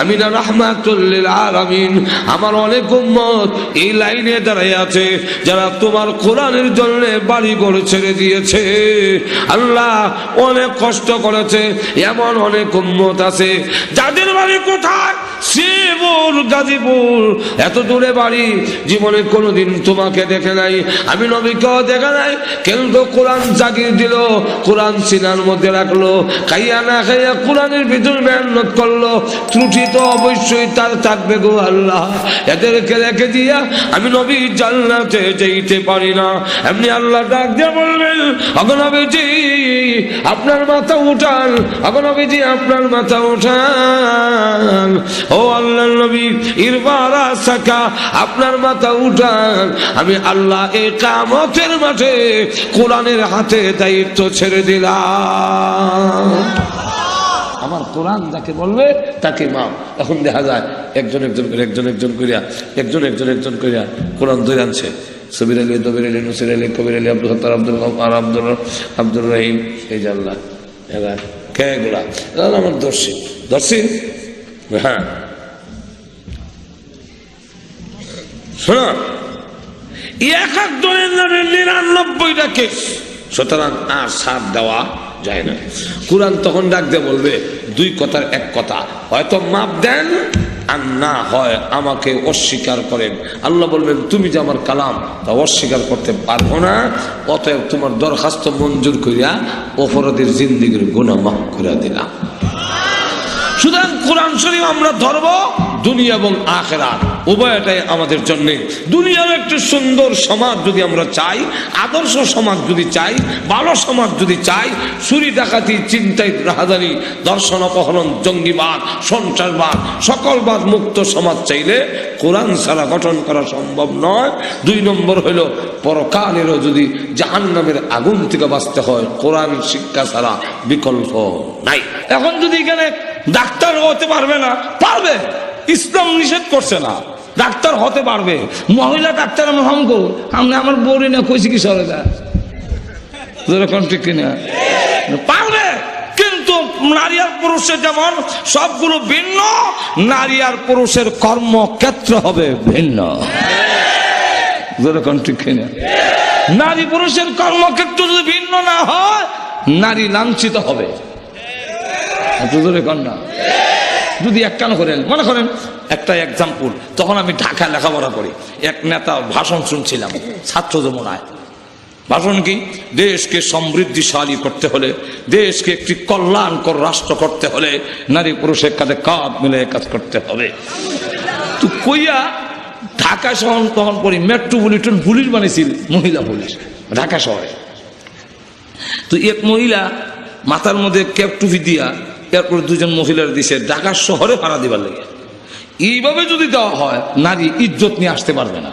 আমি না রাহমাতুল লিল আলামিন, আমার অনেক উম্মত এই লাইনে দাঁড়ায় আছে যারা তোমার কোরআনের জন্য বাড়ি ঘর ছেড়ে দিয়েছে। আল্লাহ অনেক কষ্ট করেছে, এমন অনেক উম্মত আছে যাদের বাড়ি কোথায়? শ্রীপুর, গাজীপুর, এত দূরে বাড়ি, জীবনে কোনোদিন তোমাকে দেখে নাই, আমি নবীকেও দেখে নাই, কিন্তু কোরআন জাগিয়ে দিল, কোরআন সিনার মধ্যে রাখলো, খাইয়া না খাইয়া কোরআনের ভিতর মেহনত করলো, ত্রুটি তো অবশ্যই তার থাকবে গো আল্লাহ। এদেরকে রেখে দিয়া আমি নবী জান্নাতে যেতে পারি না। এমনি আল্লাহ ডাক দিয়ে বলবেন নবীজি আপনার মাথা উঠান, নবীজি আপনার মাথা উঠান, ও আল্লাহর নবী ইরফারা সাকা, আপনার মাথা উঠান। আমি আল্লাহ এই কিয়ামতের মাঠে কোরআনের হাতে দায়িত্ব ছেড়ে দিলাম। আমার কোরআন যাকে বলবে তাকে মাপ। এখন দেখা যায় একজন একজন করিয়া কোরআন ধরে আনছে। সবির আলী, দবির আলী, নসির আলী, কবির আলী, আব্দুল হত্তার, আব্দুল গফার, আব্দুর রহিম, এই যে আল্লাহ এবার কে এগুলা? আমার দর্শী হ্যাঁ শোনো, এক একজনের নামে 99টা কেস, সুতরাং আর সাথ দেওয়া যায় না। কোরআন তখন ডাক দিয়ে বলবে 2 কথার 1 কথা, হয়তো মাপ দেন আর না হয় আমাকে অস্বীকার করেন। আল্লাহ বলবেন তুমি যে আমার কালাম তা অস্বীকার করতে পারবো না, অতএব তোমার দরখাস্ত মঞ্জুর করিয়া অপরাধীর জিন্দেগির গুনাহ মাফ করে দিলাম। সুতরাং কোরআন শরীফ আমরা ধরবো, দুনিয়া এবং আখিরাত উভয়টাই আমাদের জন্য। দুনিয়ার একটি সুন্দর সমাজ যদি আমরা চাই, আদর্শ সমাজ যদি চাই, ভালো সমাজ যদি চাই, চুরি ডাকাতি, চিন্তায় রাহাজানি, দর্শন অপহরণ, জঙ্গিবাদ, সন্ত্রাসবাদ, সকলবাদ মুক্ত সমাজ চাইলে কোরআন ছাড়া গঠন করা সম্ভব নয়। 2 নম্বর হলো পরকালেরও যদি জাহান্নামের আগুন থেকে বাঁচতে হয়, কোরআন শিক্ষা ছাড়া বিকল্প নাই। এখন যদি এখানে ডাক্তার হতে পারবে না, পারবে, ইসলাম নিষেধ করছে না, ডাক্তার হতে পারবে। মহিলা ডাক্তার আমি হামগো আমি আমার বউরি না কইছি কি সরেদা যেরকম ঠিক কিনা পারবে, কিন্তু নারী আর পুরুষের যেমন সবগুলো ভিন্ন, নারী আর পুরুষের কর্মক্ষেত্র হবে ভিন্ন। যেরকম ঠিক কিনা নারী পুরুষের কর্মক্ষেত্র যদি ভিন্ন না হয় নারী লাঞ্ছিত হবে। না যদি এক কান করেন, মনে করেন একটা এক্সাম্পল, তখন আমি ঢাকায় লেখাপড়া করি, এক নেতা ভাষণ শুনছিলাম ছাত্র যমুনায়। ভাষণ কি? দেশকে সমৃদ্ধিশালী করতে হলে, দেশকে একটি কল্যাণকর রাষ্ট্র করতে হলে নারী পুরুষের কাঁধে কাঁধ মিলে কাজ করতে হবে। তো কইয়া ঢাকা শহর তখন পড়ি মেট্রোপলিটন পুলিশ বানিয়েছিল, মহিলা পুলিশ ঢাকা শহরে। তো এক মহিলা মাথার মধ্যে ক্যাপ টুপি দিয়া এরপর দুজন মহিলার দিছে ঢাকা শহরে ভাড়া দিবার লাগে। এইভাবে যদি দেওয়া হয় নারী ইজ্জত নিয়ে আসতে পারবে না।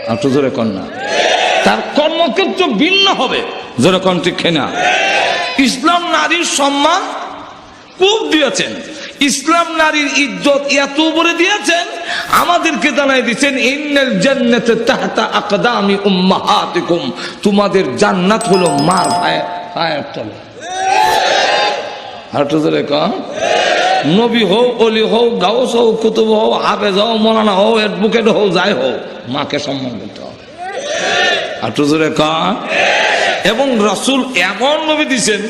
আর তো জোরে কন্যা তার কর্মক্ষেত্র ভিন্ন হবে। জোরে কন ঠিক না? ইসলাম নারীর সম্মান খুব দিয়েছেন, ইসলাম নারীর ইজ্জত এত উপরে দিয়েছেন, আমাদেরকে জানাই দিচ্ছেন ইন্নাল জান্নাতা তাহতা আকদামি উম্মাহাতিকুম, তোমাদের জান্নাত হলো মার পায়ের তলে। আর তো জোরে কন, নবী হোক, অলি হোক, গাউস হোক, কুতুব হোক, হাফেজ হোক, মৌলানা হোক, অ্যাডভোকেট হোক, যাই হোক, মাকে সম্মান করতে হবে। আর তো জোরে কন। এবং রাসূল এমন নবী দিয়েছেন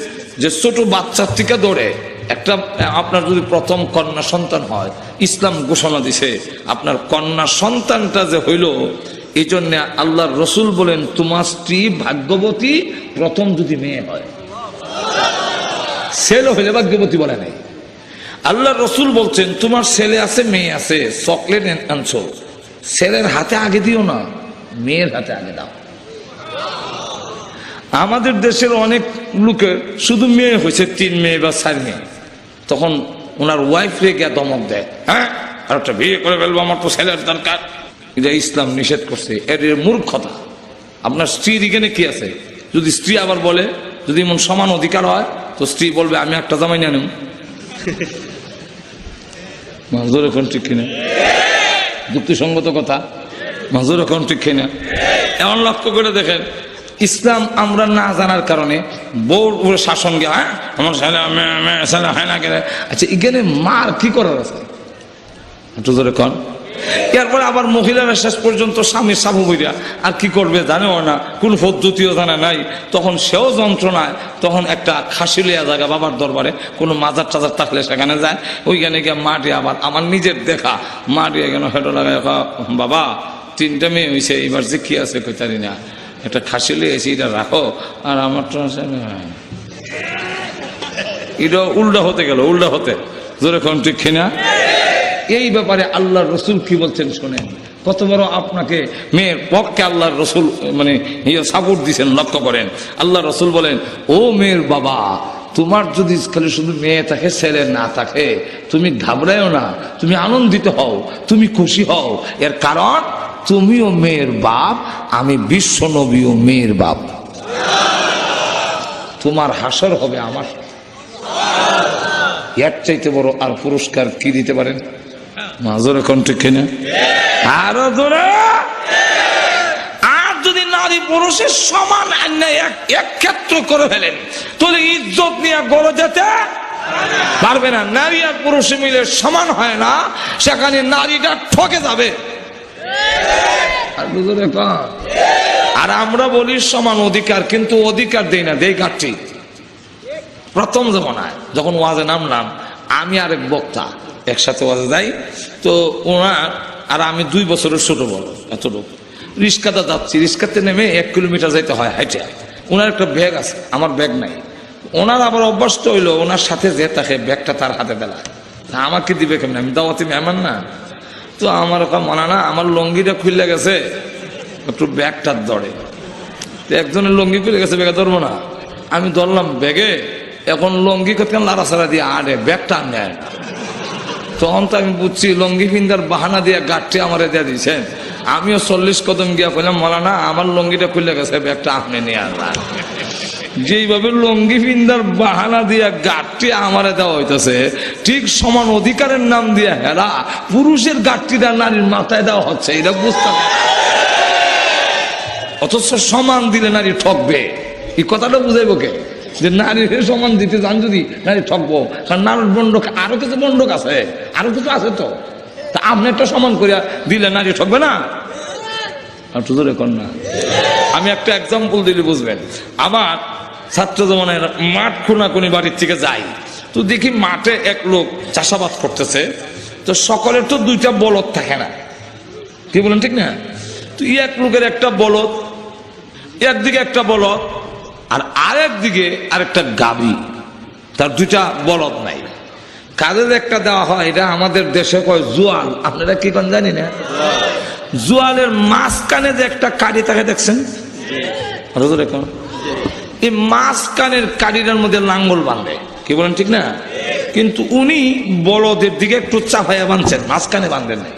যে ছোট বাচ্চার থেকে ধরে একটা, আপনার যদি প্রথম কন্যা সন্তান হয়, ইসলাম ঘোষণা দিছে আপনার কন্যা সন্তানটা যে হইল, এই জন্য আল্লাহর রসুল বলেন তোমার স্ত্রী ভাগ্যবতী প্রথম যদি মেয়ে হয়। ছেলে হইলে ভাগ্যবতী বলে নাই। আল্লাহর রসুল বলছেন তোমার ছেলে আছে মেয়ে আছে, চকলেট আনছো, ছেলের হাতে আগে দিও না, মেয়ের হাতে আগে দাও। আমাদের দেশের অনেক লোকের শুধু মেয়ে হয়েছে, 3 মেয়ে বা 4 মেয়ে, তখন ওনার ওয়াইফ রে গিয়ে ধমক দেয়, হ্যাঁ আর একটা বিয়ে করে ফেলবো, আমার তো ছেলের দরকার। এটা ইসলাম নিষেধ করছে, এর মূর্খতা। আপনার স্ত্রীর এখানে কি আছে? যদি স্ত্রী আবার বলে, যদি এমন সমান অধিকার হয়, তো স্ত্রী বলবে আমি একটা জামাই নিয়ে নেব। মাজুর এখন ঠিক কিনা? যুক্তিসঙ্গত কথা। মাজুর এখন ঠিক কিনা? এমন লক্ষ্য করে দেখেন, ইসলাম আমরা না জানার কারণে বউর উপরে শাসন গেল, হ্যাঁ আমার ছেলে ছেলে হয় না গেলে, আচ্ছা এখানে মার কি করার আছে? একটু জোরে কন। এরপরে আবার মহিলারা শেষ পর্যন্ত স্বামীর সাবু বইরা আর কি করবে জানেও না, কোন পদ্ধতিও জানা নাই, তখন সেও যন্ত্রণায়, তখন একটা খাসি লিয়া জায়গা বাবার দরবারে, কোনো মাজার টাজার থাকলে সেখানে যায়, ওইখানে গিয়ে মাটি, আবার আমার নিজের দেখা মাটি কেন হেঁটো লাগায়, বাবা 3টা মেয়ে হয়েছে, এবার যে কি আছে কইতারি না, একটা খাসি লিয়েছি, এটা রাখো, আর আমার তো এটা উল্টা হতে গেল, উল্টা হতে। জোরে কোন ঠিক কিনা? এই ব্যাপারে আল্লাহর রসুল কি বলছেন শোনেন, কত বড় আপনাকে মেয়ের পক্ষে আল্লাহর রসুল মানে সাপোর্ট দিচ্ছেন, লক্ষ্য করেন। আল্লাহ রসুল বলেন, ও মেয়ের বাবা, তোমার যদি খালি শুধু মেয়ে থাকে, ছেলে না থাকে, তুমি ঘাবড়ায়ও না, তুমি আনন্দিত হও, তুমি খুশি হও। এর কারণ তুমিও মেয়ের বাপ, আমি বিশ্ব নবীও মেয়ের বাপ। তোমার হাসর হবে আমার। এর চাইতে বড় আর পুরস্কার কি দিতে পারেন? মাজরে কণ্ঠে কিনা আরো জোরে। আর যদি নারী পুরুষের সমান এক ক্ষেত্র করে ফেলেন, তাহলে ইজ্জত নিয়ে গড়ে যেতে পারবে না। নারী আর পুরুষ মিলে সমান হয় না, সেখানে নারীটা ঠকে যাবে। আর আমরা বলি সমান অধিকার, কিন্তু অধিকার দেই না, দেই ঘাটতি। প্রথম জমানায় যখন ওয়াজে নামলাম, আমি আরেক বক্তা একসাথে ওয়াজে যাই, তো ওনার আর আমি 2 বছরের ছোট বড়, এতটুকু রিক্সাতে যাচ্ছি, রিক্সাতে নেমে 1 কিলোমিটার যাইতে হয় হাইটে। ওনার একটা ব্যাগ আছে, আমার ব্যাগ নাই। ওনার আবার অভ্যস্ত হইলো ওনার সাথে যে থাকে ব্যাগটা তার হাতে দেলা, আমাকে দিবে কেমন? আমি দাওয়াতি মেহমান না। তো আমার ওখানে মানা না, আমার লঙ্গিটা খুলে গেছে, একটু ব্যাগটার দরে, একজনের লঙ্গি খুলে গেছে, ব্যাগে ধরবো না, আমি ধরলাম ব্যাগে। এখন লঙ্গি করতাম লাড়াছাড়া দিয়ে আরে ব্যাগটা নেয়। তখন তো আমি বুঝছি লঙ্গি পিন্দার বাহানা দিয়ে গাঠটি আমার দিয়ে দিয়েছেন। আমিও 40 কদম গিয়া কইলাম, মালানা আমার লঙ্গিটা খুলে গেছে, ব্যাগটা আপনি নিয়ে আসলাম। যেইভাবে লঙ্গি ফিন্দার বাহানা দিয়া গাঠটি আমারে দেওয়া হইতেছে, ঠিক সমান অধিকারের নাম দিয়া হেরা পুরুষের গাঠটিটা নারীর মাথায় দেওয়া হচ্ছে, এটা বুঝতে হবে। অথচ সমান দিলে নারী ঠকবে, এই কথাটা বুঝাইব কে? যে নারীর সমান দিতে যান যদি নারী ঠকবো, কারণ নারীর বন্ডক আরো কিছু বন্ডক আছে, আরো কিছু আছে তো, তা আপনি একটা সমান করিয়া দিলে নারী ঠকবে না? আর তো ধরে কর না। আমি একটা এক্সাম্পল দিলে বুঝবেন। আমার ছাত্র জমানের মাঠ খুনাখুনি বাড়ির থেকে যাই, তো দেখি মাঠে এক লোক চাষাবাদ করতেছে, তো সকলের তো দুইটা বলদ থাকে না, কি বলেন ঠিক না? তো এক লোকের একটা বলদ, একদিকে একটা বলদ আর আরেক দিকে আরেকটা গাভী, তার দুইটা বলদ নাই। কাজের একটা দেওয়া হয়, এটা আমাদের দেশে কয় জোয়াল, আপনারা কি কোন জানি না? জোয়ালের মাঝখানে যে একটা কাঠি থাকে দেখছেন, এই মাঝখানের কাঠিটার মধ্যে লাঙ্গল বাঁধে, কি বলেন ঠিক না? কিন্তু উনি বলদের দিকে একটু চাপাইয়া বাঁধছেন, মাঝখানে বাঁধলেন নাই।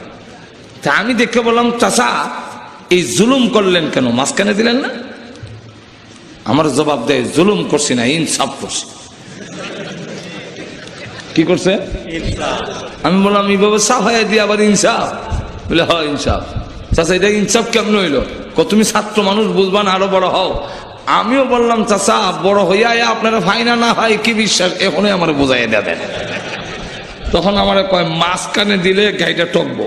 তা আমি দেখে বললাম, চাচা এই জুলুম করলেন কেন, মাঝখানে দিলেন না? আমার জবাব দেয়, জুলুম করছি না, ইনসাফ করছি। কি করছে? আমি বললাম এইভাবে সাফাইয়া দিয়ে আবার ইনসাফ? বলে হয় ইনসাফ। চাচা এটা ইনসাফ কেমন হইলো? তুমি ছাত্র মানুষ, বুঝবা না, আরো বড় হও। আমিও বললাম, চাচা বড় হইয়া আপনারা ফাইনা না হয় কি বিশ্বাস, এখনই আমার বোঝাই দেন। তখন আমার কয় মাঝখানে দিলে গাড়িটা টকবো,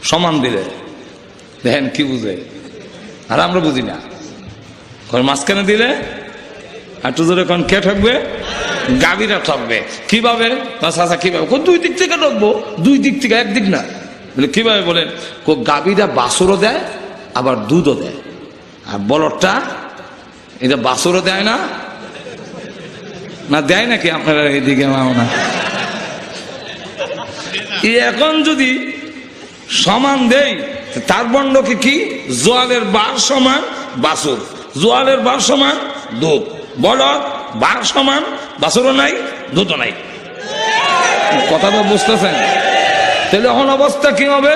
সমান দিলে দেখেন কি বুঝে, আর আমরা বুঝি না। মাঝখানে দিলে একটু জোরে কোন কে ঠকবে? গাভীরা ঠকবে। কিভাবে? চাচা কিভাবে? দুই দিক থেকে ঠকবো, দুই দিক থেকে, একদিক না। বলে কিভাবে? বলেন, গাভীরা বাছুরও দেয় আবার দুধও দেয়, আর বলদটা এটা বাছুরও দেয় না, না দেয় নাকি আপনারা এইদিকে? না। এখন যদি সমান দেই, তার বন্ডকে কি? জোয়ালের বার সমান বাছুর, জোয়ালের বার সমান দুধ, বলদ বার সমান বাছুরও নাই দুধও নাই। কথাটা বুঝতেছেন? তাহলে এখন অবস্থা কি হবে?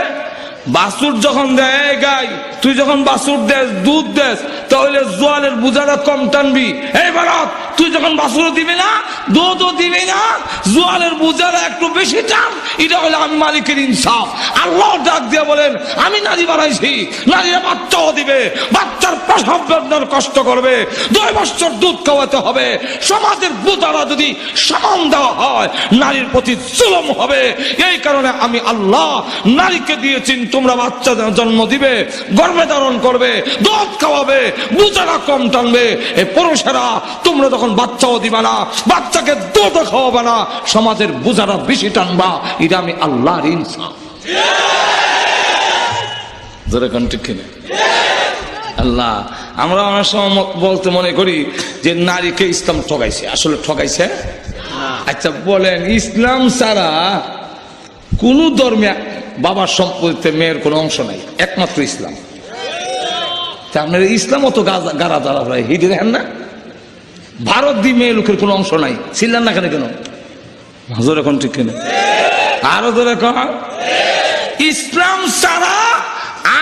বাছুর যখন দেয় গাই, তুই যখন বাছুর দেস, দুধ দেস, তাহলে জোয়ালের বোঝাটা কম টানবি। এই বলদ, তুই যখন বাছুরও দিবি না, দুধও দিবি না, জোয়ালের বোঝাটা একটু বেশি টান। এটা হলো আমি মালিকের ইনসাফ। আল্লাহ ডাক দিয়ে বলেন, আমি নারী বানাইছি, নারীরা বাচ্চাও দিবে, বাচ্চার প্রসব বেদনার কষ্ট করবে, 2 বছর দুধ খাওয়াতে হবে। সমাজের বোঝাটা যদি সমান দেওয়া হয়, নারীর প্রতি জুলুম হবে। এই কারণে আমি আল্লাহ নারীকে দিয়েছি, তোমরা বাচ্চা জন্ম দিবে, গর্ভে ধারণ করবে, দুধ খাওয়াবে, বোঝাটা কম টানবে। এই পুরুষেরা তোমরা যখন বাচ্চাও দিবা না, বাচ্চাকে দুধ খাওয়াবে না, সমাজের বোঝাটা বেশি টানবা। এটা আমি আল্লাহর ইনসাফ। আল্লাহ, আমরা অনেক সময় বলতে মনে করি যে নারীকে ইসলাম ঠকাইছে, আসলে ঠকাইছে। আচ্ছা বলেন, ইসলাম ছাড়া কোন ধর্মে বাবার সম্পত্তিতে মেয়ের কোনো অংশ নাই, একমাত্র ইসলাম। আপনার ইসলাম অত গাড়া দাঁড়া হয়, হিটে দেখেন না? ভারত দিয়ে মেয়ে লোকের কোনো অংশ নাই, ছিলেন না কেন? কেন হুজুর এখন ঠিক কেন? আরো ধরে কন, ইসলাম ছাড়া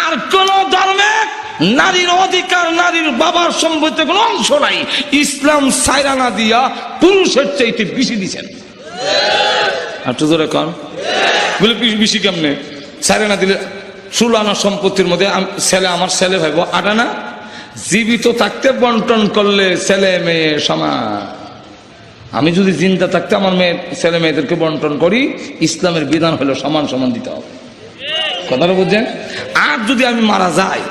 আর কোন ধর্মে নারীর অধিকার, নারীর বাবার সম্পত্তিতে কোনো অংশ নাই। ইসলাম ছাইরা না দিয়া পুরুষের চাইতে বেশি দিচ্ছেন। আর তো ধরে কন, বলে বেশি কেমনে? ছাইরা না দিলে 16 আনা সম্পত্তির মধ্যে ছেলে, আমার ছেলে ভাইব 8 আনা, জীবিত থাকতে বন্টন করলে ছেলে মেয়ে সমান। আমি যদি জিন্দা থাকতে আমার ছেলে মেয়েদেরকে বন্টন করি, ইসলামের বিধান হলো সমান সমান দিতে হবে। কথাটা বুঝছেন? আর যদি আমি মারা যাই,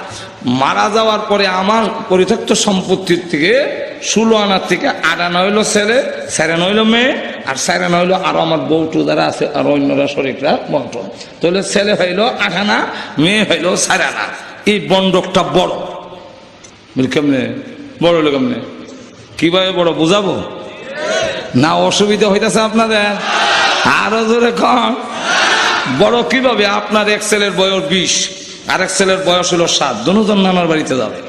মারা যাওয়ার পরে আমার পরিত্যক্ত সম্পত্তির থেকে 16 আনার থেকে 8 আনা হইলো ছেলে, 4 আনা হইলো মেয়ে, আর 4 আনা হইলো আরো আমার বউটু যারা আছে আর অন্যরা শরীররা বন্টন। তাহলে ছেলে হইলো 8 আনা, মেয়ে হইলো 4 আনা। এই বন্ডকটা বড়। কেমনে বড় হইলো? কেমনে কিভাবে বড় বুঝাবো না? অসুবিধা হইতেছে আপনাদের? আরো জোরে কন, বড় কিভাবে? আপনার এক ছেলের বয়স 20, আর এক ছেলের বয়স হলো 7, দুজন নানার বাড়িতে যাবে।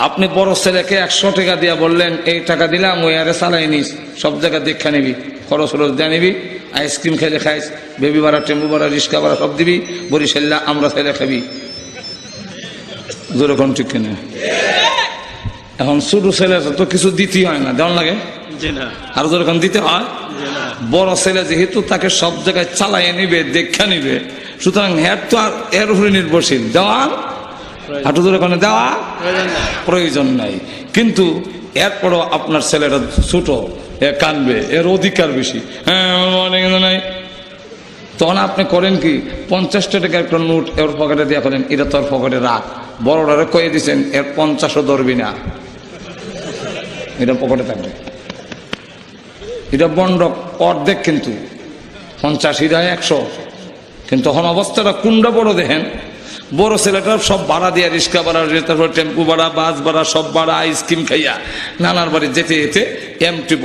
আপনি বড় ছেলেকে 100 টাকা দিয়া বললেন, এই টাকা দিলাম, ওই আরে চালাই নিস, সব জায়গায় দেখা নিবি, খরচ দিয়ে নিবি, আইসক্রিম খাইলে খাইস, বেবি ভাড়া, টেম্পু ভাড়া, রিক্সা ভাড়া সব দিবি, বরিশাল্লা আমরা ছেলে খাবি। যেরকম ঠিক কিনা? এখন ছোট ছেলে তো কিছু দিতে হয় না, দেওয়ান লাগে আর যখন দিতে হয়। বড় ছেলে যেহেতু তাকে সব জায়গায় চালাইয়ে নিবে, দেখা নিবে, সুতরাং হ্যার তো আর এর উপরে নির্ভরশীল, দেওয়ার হাঁটু ধরে ওখানে দেওয়া প্রয়োজন নাই। কিন্তু এরপরও আপনার ছেলেটা ছোট, এ কানবে, এর অধিকার বেশি, হ্যাঁ অনেক নাই, তখন আপনি করেন কি 50 টাকার একটা নোট এর পকেটে দিয়ে করেন, এটা তোর পকেটে রাখ। বড়রা কয়ে দিচ্ছেন এর 50ও ধরবি না, এটা পকেটে থাকবে। এটা বন্ডক অর্ধেক, কিন্তু 50 এটা 100। কিন্তু তখন অবস্থাটা কুন্ডা বড় দেখেন, বড় ছেলেটার সব ভাড়া দিয়া, রিক্সা ভাড়া, তারপর টেম্পু ভাড়া, বাস ভাড়া, সব ভাড়া, আইসক্রিম খাইয়া নানার বাড়ি যেতে যেতে এমটি